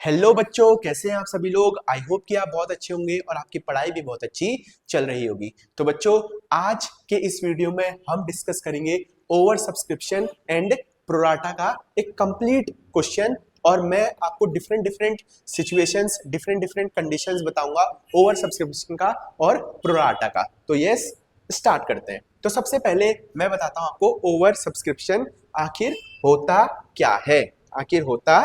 Hello बच्चों, कैसे हैं आप सभी लोग। आई होप कि आप बहुत अच्छे होंगे और आपकी पढ़ाई भी बहुत अच्छी चल रही होगी। तो बच्चों, आज के इस वीडियो में हम डिस्कस करेंगे ओवर सब्सक्रिप्शन एंड प्रोराटा का एक कंप्लीट क्वेश्चन। और मैं आपको different different situations, different different conditions बताऊंगा ओवर सब्सक्रिप्शन का और प्रोराटा का। तो यस, स्टार्ट करते हैं। तो सबसे पहले मैं बताता हूं आपको ओवर सब्सक्रिप्शन आखिर होता क्या है। आखिर होता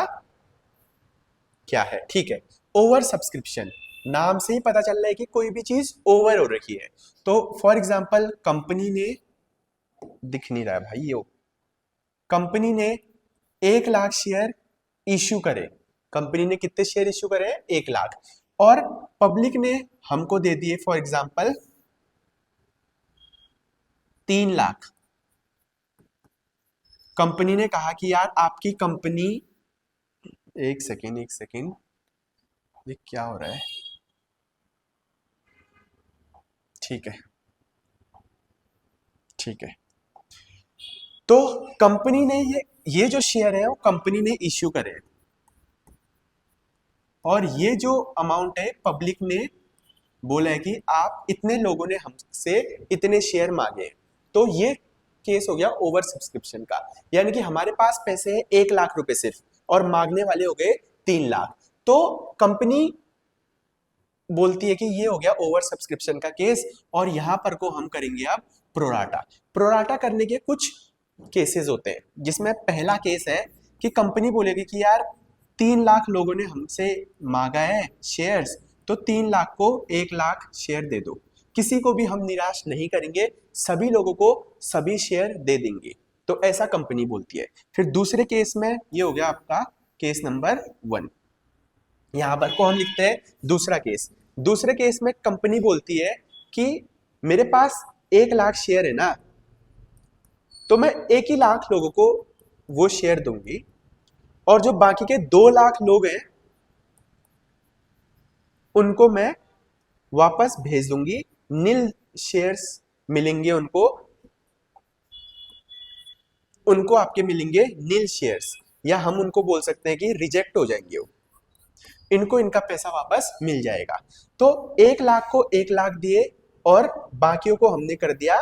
क्या है, ठीक है। ओवर सब्सक्रिप्शन, नाम से ही पता चल रहा है कि कोई भी चीज ओवर हो रखी है। तो फॉर एग्जांपल कंपनी ने, दिख नहीं रहा है भाई, यो कंपनी ने 1 लाख शेयर इश्यू करे। कंपनी ने कितने शेयर इश्यू करे? 1 लाख। और पब्लिक ने हमको दे दिए फॉर एग्जांपल 3 लाख। कंपनी ने कहा कि यार आपकी कंपनी, एक सेकेंड एक सेकेंड, ये क्या हो रहा है? ठीक है ठीक है। तो कंपनी ने ये जो शेयर है वो कंपनी ने इश्यू करे, और ये जो अमाउंट है पब्लिक ने बोला है कि आप इतने लोगों ने हमसे इतने शेयर मांगे। तो ये केस हो गया ओवर सब्सक्रिप्शन का। यानी कि हमारे पास पैसे है 1 लाख रुपए सिर्फ, और मांगने वाले हो गए 3 लाख। तो कंपनी बोलती है कि ये हो गया ओवर सब्सक्रिप्शन का केस। और यहां पर को हम करेंगे अब प्रोराटा। प्रोराटा करने के कुछ केसेस होते हैं, जिसमें पहला केस है कि कंपनी बोलेगी कि यार 3 लाख लोगों ने हमसे मांगा है शेयर्स, तो 3 लाख को 1 लाख शेयर दे दो। किसी को भी हम निराश नहीं करेंगे, सभी लोगों को सभी शेयर दे देंगे। तो ऐसा कंपनी बोलती है। फिर दूसरे केस में ये हो गया आपका केस नंबर 1। यहां पर को हम लिखते हैं दूसरा केस। दूसरे केस में कंपनी बोलती है कि मेरे पास 1 लाख शेयर है ना, तो मैं 1 ही लाख लोगों को वो शेयर दूंगी, और जो बाकी के 2 लाख लोग हैं उनको मैं वापस भेज दूंगी। नील शेयर्स मिलेंगे उनको, उनको आपके मिलेंगे नील शेयर्स, या हम उनको बोल सकते हैं कि रिजेक्ट हो जाएंगे वो। इनको इनका पैसा वापस मिल जाएगा। तो 1 लाख को 1 लाख दिए, और बाकियों को हमने कर दिया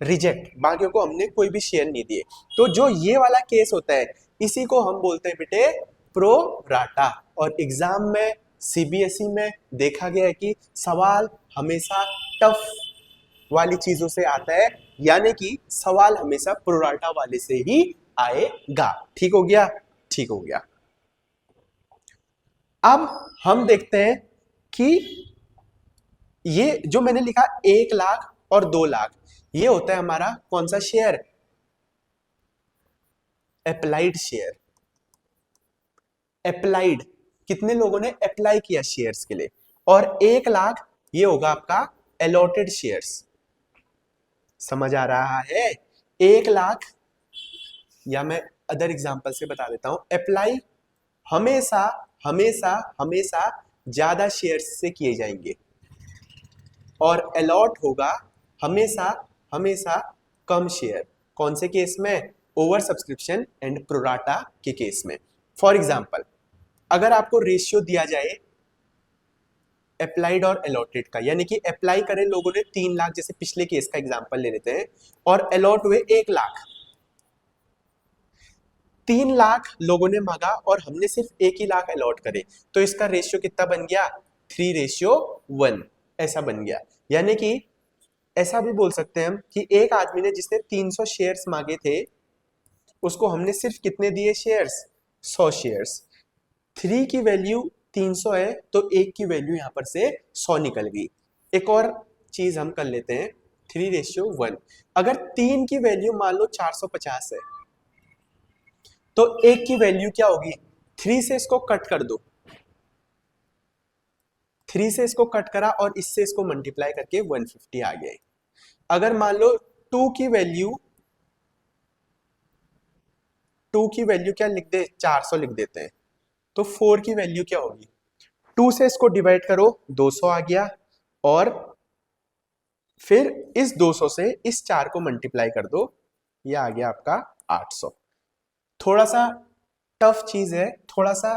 रिजेक्ट, बाकियों को हमने कोई भी शेयर नहीं दिए। तो जो ये वाला केस होता है, इसी को हम बोलते हैं बेटे प्रो राटा। और एग्जाम में, सीबीएसई में देखा गया है कि सवाल हमेशा टफ वाली चीजों से आता है, यानी कि सवाल हमेशा प्रोराटा वाले से ही आएगा। ठीक हो गया? ठीक हो गया। अब हम देखते हैं कि ये जो मैंने लिखा 1 लाख और 2 लाख, ये होता है हमारा कौन सा शेयर? Applied share. अप्लाइड, कितने लोगों ने अप्लाई किया शेयर्स के लिए। और 1 लाख ये होगा आपका अलॉटेड शेयर्स। समझ आ रहा है? 1 लाख, या मैं अदर एग्जांपल से बता देता हूं। अप्लाई हमेशा हमेशा हमेशा ज्यादा शेयर्स से किए जाएंगे, और अलॉट होगा हमेशा हमेशा कम शेयर। कौन से केस में? ओवर सब्सक्रिप्शन एंड प्रोराटा के केस में। फॉर एग्जांपल, अगर आपको रेशियो दिया जाए अप्लाइड और अलॉटेड का, यानी कि अप्लाई करें लोगों ने 3 लाख, जैसे पिछले केस का एग्जांपल ले लेते हैं, और अलॉट हुए 1 लाख। 3 लाख लोगों ने मांगा और हमने सिर्फ 1 ही लाख अलॉट करे, तो इसका रेशियो कितना बन गया? 3:1 ऐसा बन गया। यानी कि ऐसा भी बोल सकते हैं हम कि एक आदमी ने जिसने 300 शेयर्स मांगे थे, उसको हमने सिर्फ कितने दिए शेयर्स? 100 शेयर्स। 3 की वैल्यू 300 है, तो 1 की वैल्यू यहां पर से 100 निकल गई। एक और चीज हम कर लेते हैं, 3:1। अगर 3 की वैल्यू मान लो 450 है, तो 1 की वैल्यू क्या होगी? 3 से इसको कट कर दो। 3 से इसको कट करा और इससे इसको मल्टीप्लाई करके 150 आ गया। अगर मान लो 2 की वैल्यू, 2 की वैल्यू क्या लिख दे? 400 लिख देते हैं। तो 4 की वैल्यू क्या होगी? 2 से इसको डिवाइड करो, 200 आ गया, और फिर इस 200 से इस 4 को मल्टीप्लाई कर दो, ये आ गया आपका 800। थोड़ा सा टफ चीज है, थोड़ा सा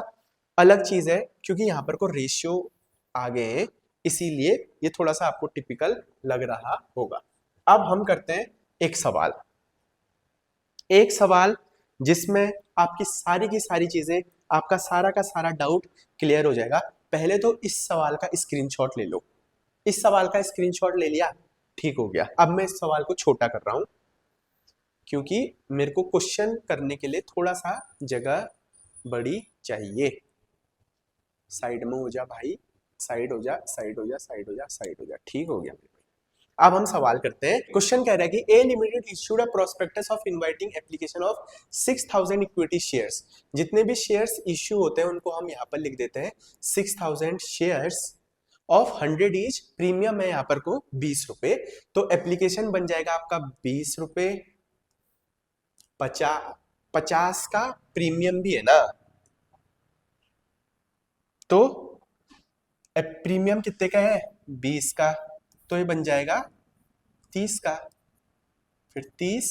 अलग चीज है क्योंकि यहाँ पर को रेशियो आ गए हैं, इसीलिए ये थोड़ा सा आपको टिपिकल लग रहा होगा। अब हम करते हैं एक सवाल, एक सवाल जिसमें आपकी सारी की सारी चीजें, आपका सारा का सारा डाउट क्लियर हो जाएगा। पहले तो इस सवाल का स्क्रीनशॉट ले लो। इस सवाल का स्क्रीनशॉट ले लिया, ठीक हो गया। अब मैं इस सवाल को छोटा कर रहा हूं क्योंकि मेरे को क्वेश्चन करने के लिए थोड़ा सा जगह बड़ी चाहिए। साइड में हो जा भाई, साइड हो जा, साइड हो जा, साइड हो जा, साइड हो जा, ठीक हो गया। अब हम सवाल करते हैं। क्वेश्चन कह रहा है कि A limited issued a prospectus of inviting application of 6000 equity shares. जितने भी शेयर्स इश्यू होते हैं उनको हम यहाँ पर लिख देते हैं 6000 शेयर्स ऑफ 100 ईच, प्रीमियम है यहाँ पर को 20 रुपए। तो एप्लीकेशन बन जाएगा आपका 20 रुपए, 50 का प्रीमियम भी है ना, तो प्रीमियम कितने का है 20 का, तो ये बन जाएगा 30 का। फिर 30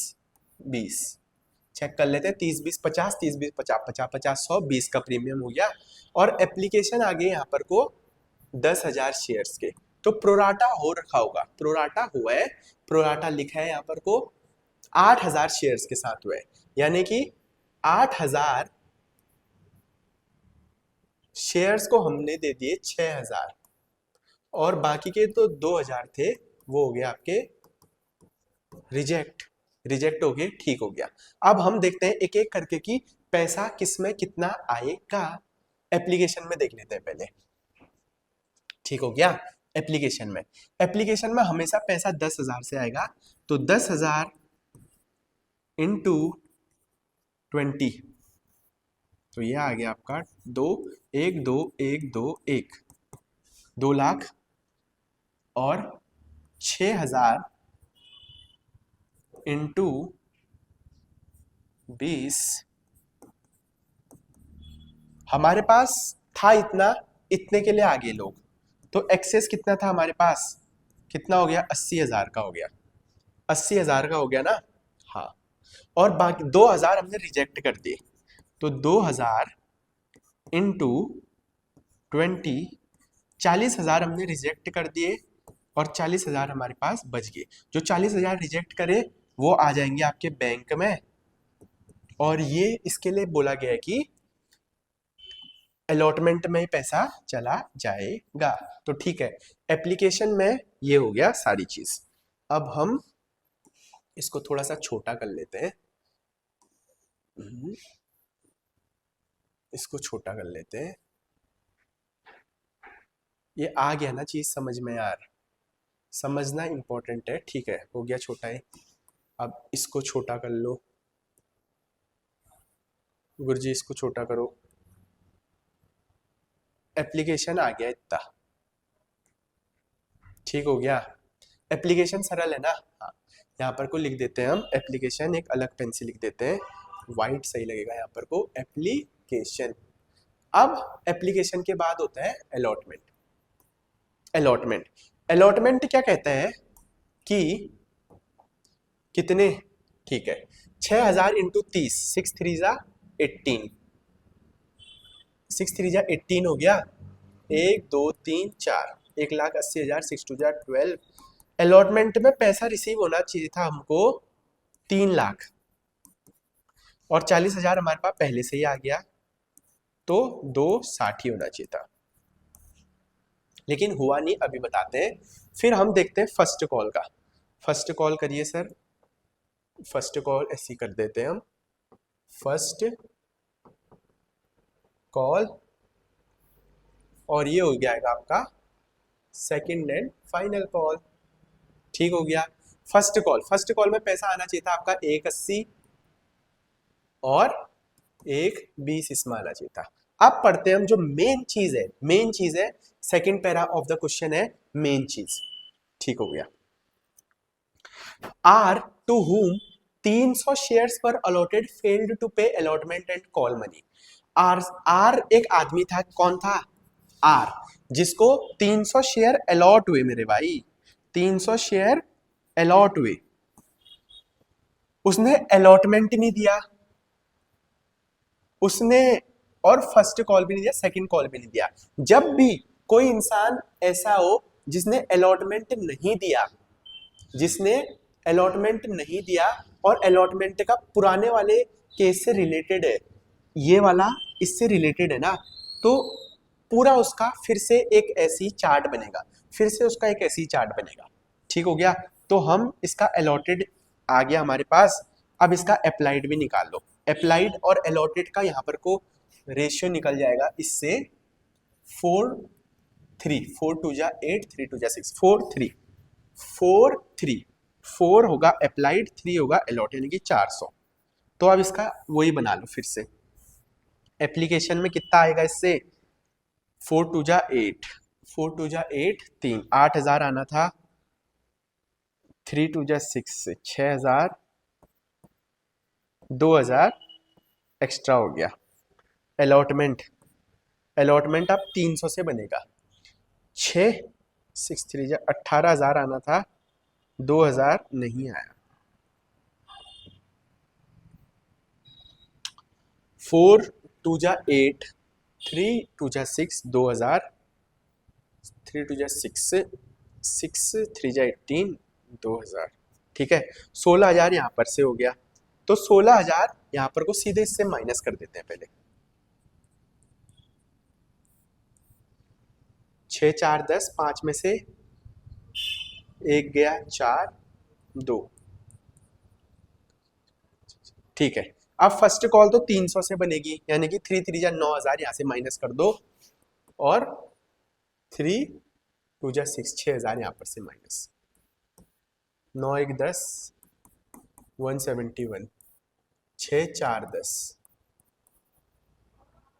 20 चेक कर लेते हैं, 30 20 50, 30 20 50, 50 50 100, 20 का प्रीमियम हो गया। और एप्लीकेशन आ गए यहाँ पर को 10,000 शेयर्स के, तो प्रोराटा हो रखा होगा, प्रोराटा हुआ है, प्रोराटा लिखा है यहाँ पर को 8,000 शेयर्स के साथ हुआ है, यानी कि 8,000 शेयर्स को हमने दे दिए 6,000 और बाकी के तो 2,000 थे, वो हो गया आपके रिजेक्ट, रिजेक्ट हो गए, ठीक हो गया। अब हम देखते हैं एक एक करके कि पैसा किस में कितना आएगा। एप्लीकेशन में देख लेते हैं पहले, ठीक हो गया। एप्लीकेशन में, एप्लीकेशन में हमेशा पैसा 10,000 से आएगा, तो 10,000 इंटू 20, तो ये आ गया आपका 2 1 2 1 2 1, 2 लाख। और 6,000 इंटू 20, हमारे पास था इतना, इतने के लिए आ गए लोग, तो एक्सेस कितना था हमारे पास, कितना हो गया 80,000 का हो गया, 80,000 का हो गया ना। हाँ, और बाकी 2,000 हमने रिजेक्ट कर दिए, तो 2,000 इंटू 20, 40,000 हमने रिजेक्ट कर दिए और 40,000 हमारे पास बच गए। जो 40,000 रिजेक्ट करे वो आ जाएंगे आपके बैंक में, और ये इसके लिए बोला गया है कि अलॉटमेंट में पैसा चला जाएगा। तो ठीक है, एप्लीकेशन में ये हो गया सारी चीज। अब हम इसको थोड़ा सा छोटा कर लेते हैं, इसको छोटा कर लेते हैं। ये आ गया ना चीज समझ में यार, समझना इंपॉर्टेंट है, ठीक है, हो गया छोटा है। अब इसको छोटा कर लो गुरुजी, इसको छोटा करो। एप्लीकेशन आ गया इतना, ठीक हो गया। एप्लीकेशन सरल है ना। हाँ, यहाँ पर को लिख देते हैं हम एप्लीकेशन, एक अलग पेन से लिख देते हैं, वाइट सही लगेगा यहाँ पर को, एप्लीकेशन। अब एप्लीकेशन के बाद होता है अलॉटमेंट। अलॉटमेंट, अलॉटमेंट क्या कहता है कि कितने, ठीक है, 6,000 इंटू 30, 6 3 जा 18, 6 3 जा 18 हो गया, 1 2 3 4, 1,80,000, 6 2 जा 12। अलॉटमेंट में पैसा रिसीव होना चाहिए था हमको 3 लाख, और 40,000 हमारे पास पहले से ही आ गया, तो 260 ही होना चाहिए था, लेकिन हुआ नहीं, अभी बताते हैं। फिर हम देखते हैं फर्स्ट कॉल का। फर्स्ट कॉल करिए सर, फर्स्ट कॉल ऐसी कर देते हैं हम, फर्स्ट कॉल, और ये हो जाएगा आपका सेकंड एंड फाइनल कॉल, ठीक हो गया। फर्स्ट कॉल, फर्स्ट कॉल में पैसा आना चाहिए था आपका 180 और 120 इसमें आना चाहिए था। अब पढ़ते हैं हम जो मेन चीज है, मेन चीज है, second para of the question है मेन चीज, ठीक हो गया। आर टू हुम 300 शेयर्स पर allotted failed to pay allotment and call money. आर एक आदमी था, कौन था, आर, जिसको 300 शेयर अलॉट हुए मेरे भाई, 300 शेयर अलॉट हुए, उसने अलॉटमेंट नहीं दिया, उसने और फर्स्ट कॉल भी नहीं दिया, सेकंड कॉल भी नहीं दिया। जब भी कोई इंसान ऐसा हो जिसने अलॉटमेंट नहीं दिया, जिसने अलॉटमेंट नहीं दिया और अलॉटमेंट का पुराने वाले केस से रिलेटेड है, ये वाला इससे रिलेटेड है ना, तो पूरा उसका फिर से एक ऐसी चार्ट बनेगा, फिर से उसका एक ऐसी चार्ट बनेगा। ठीक हो गया। तो हम इसका अलॉटेड आ गया हमारे पास, अब इसका अप्लाइड भी निकाल लो। अप्लाइड और अलॉटेड का यहाँ पर को रेशियो निकल जाएगा इससे 4 3, 4 2 जा 8, 3 2 जा 6, 4 3, 4 3, 4 होगा अप्लाइड, 3 होगा अलॉट, यानी कि 400। तो अब इसका वही बना लो फिर से। एप्लीकेशन में कितना आएगा इससे, 4 2 जा 8, 4 2 जा 8, 3, 8000 आना था, 3 2 जा 6 से 6000, 2000 एक्स्ट्रा हो गया। अलॉटमेंट, अलॉटमेंट अब 300 से बनेगा, 6 6 3 जा 18000 आना था, 2000 नहीं आया। 4 2 जा 8, 3 2 जा 6, 2000, 3 2 जा 6, 6 3 जा 18, 2000। ठीक है, 16000 यहाँ पर से हो गया। तो 16000 यहाँ पर को सीधे इससे माइनस कर देते हैं पहले। 6 4 10, 5 में से 1 गया, 4 2। ठीक है, अब फर्स्ट कॉल तो 300 से बनेगी, यानी कि 3 3 जा 9000 यहाँ से माइनस कर दो, और 3 2 जा 6, 6000 यहाँ पर से माइनस, 9 1 10, 171, 6 4 10।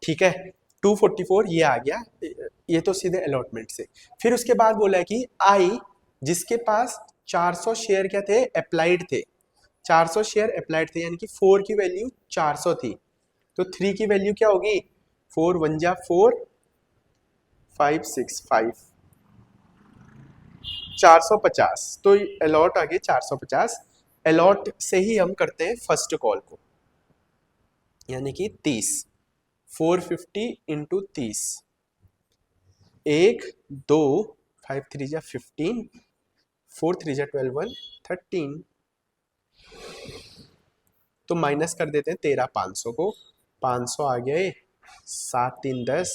ठीक है, 244 ये आ गया, ये तो सीधे अलॉटमेंट से। फिर उसके बाद बोला है कि आई जिसके पास 400 शेयर क्या थे, अप्लाइड थे, 400 शेयर अप्लाइड थे, यानी कि 4 की वैल्यू 400 थी, तो 3 की वैल्यू क्या होगी, 4 1 जा 4, 5 6 5, 450। तो अलॉट आ गए 450। अलॉट से ही हम करते हैं फर्स्ट कॉल को, यानी कि 30, 450 इंटू 30, 1 2 5 3 जा 15, 4 3 जा 12 13। तो माइनस कर देते हैं 13 500 को, 500 आ गए, 7 3 10,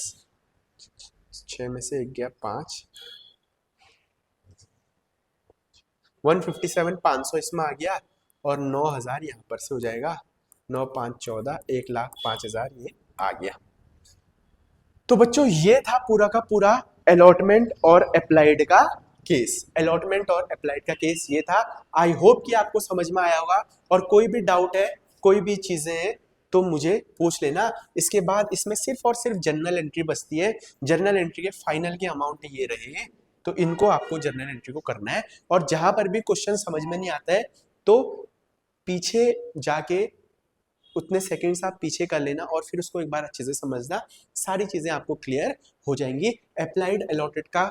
6 में से 1 गया 5, 157 500 इसमें आ गया, और 9000 यहाँ पर से हो जाएगा, 9 5 14, 1,05,000 ये आ गया। तो बच्चों ये था पूरा का पूरा अलॉटमेंट और अप्लाइड का केस, अलॉटमेंट और अप्लाइड का केस ये था। आई होप कि आपको समझ में आया होगा, और कोई भी डाउट है, कोई भी चीजें हैं तो मुझे पूछ लेना। इसके बाद इसमें सिर्फ और सिर्फ जर्नल एंट्री बचती है। जर्नल एंट्री के फाइनल के अमाउंट ये रहे, तो इनको आपको जर्नल एंट्री को करना है, और जहां पर भी क्वेश्चन समझ में नहीं आता है तो पीछे जाके उतने सेकंड्स आप पीछे कर लेना, और फिर उसको एक बार अच्छे से समझना, सारी चीजें आपको क्लियर हो जाएंगी। अप्लाइड अलॉटेड का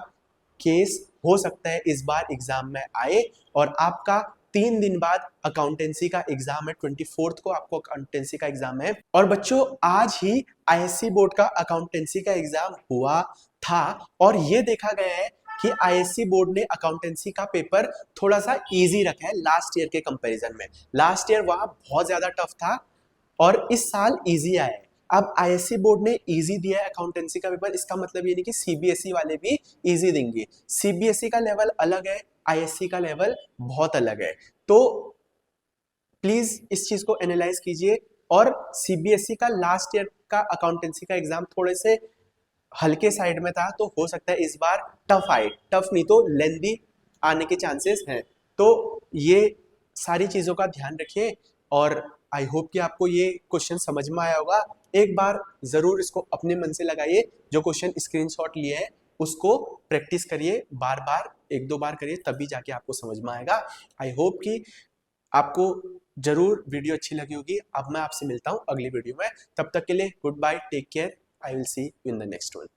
केस हो सकता है इस बार एग्जाम में आए, और आपका 3 दिन बाद अकाउंटेंसी का एग्जाम है, 24 को आपको अकाउंटेंसी का एग्जाम है। और बच्चों आज ही आईएससी बोर्ड का अकाउंटेंसी का एग्जाम हुआ था, और ये देखा गया है कि आईएससी बोर्ड ने अकाउंटेंसी का पेपर थोड़ा सा इजी रखा है लास्ट ईयर के कंपैरिजन में। लास्ट ईयर वहां बहुत ज्यादा टफ था, और इस साल इजी आया है। अब आईएससी बोर्ड ने इजी दिया है अकाउंटेंसी का पेपर, इसका मतलब ये नहीं कि सीबीएसई वाले भी इजी देंगे। सीबीएसई का लेवल अलग है, आईएससी का लेवल बहुत अलग है। तो प्लीज इस चीज को एनालाइज कीजिए। और सीबीएसई का लास्ट ईयर का अकाउंटेंसी का एग्जाम थोड़े से हल्के साइड में था, तो हो सकता है इस बार टफ आए, टफ नहीं तो लेंदी आने के चांसेस हैं। तो ये सारी चीजों का ध्यान रखिए, और आई होप कि आपको ये क्वेश्चन समझ में आया होगा। एक बार जरूर इसको अपने मन से लगाइए, जो क्वेश्चन स्क्रीनशॉट लिए है उसको प्रैक्टिस करिए, बार बार 1-2 बार करिए, तभी जाके आपको समझ में आएगा। आई होप कि आपको जरूर वीडियो अच्छी लगी होगी। अब मैं आपसे मिलता हूँ अगली वीडियो में, तब तक के लिए good bye, take care, I will see you in the next one.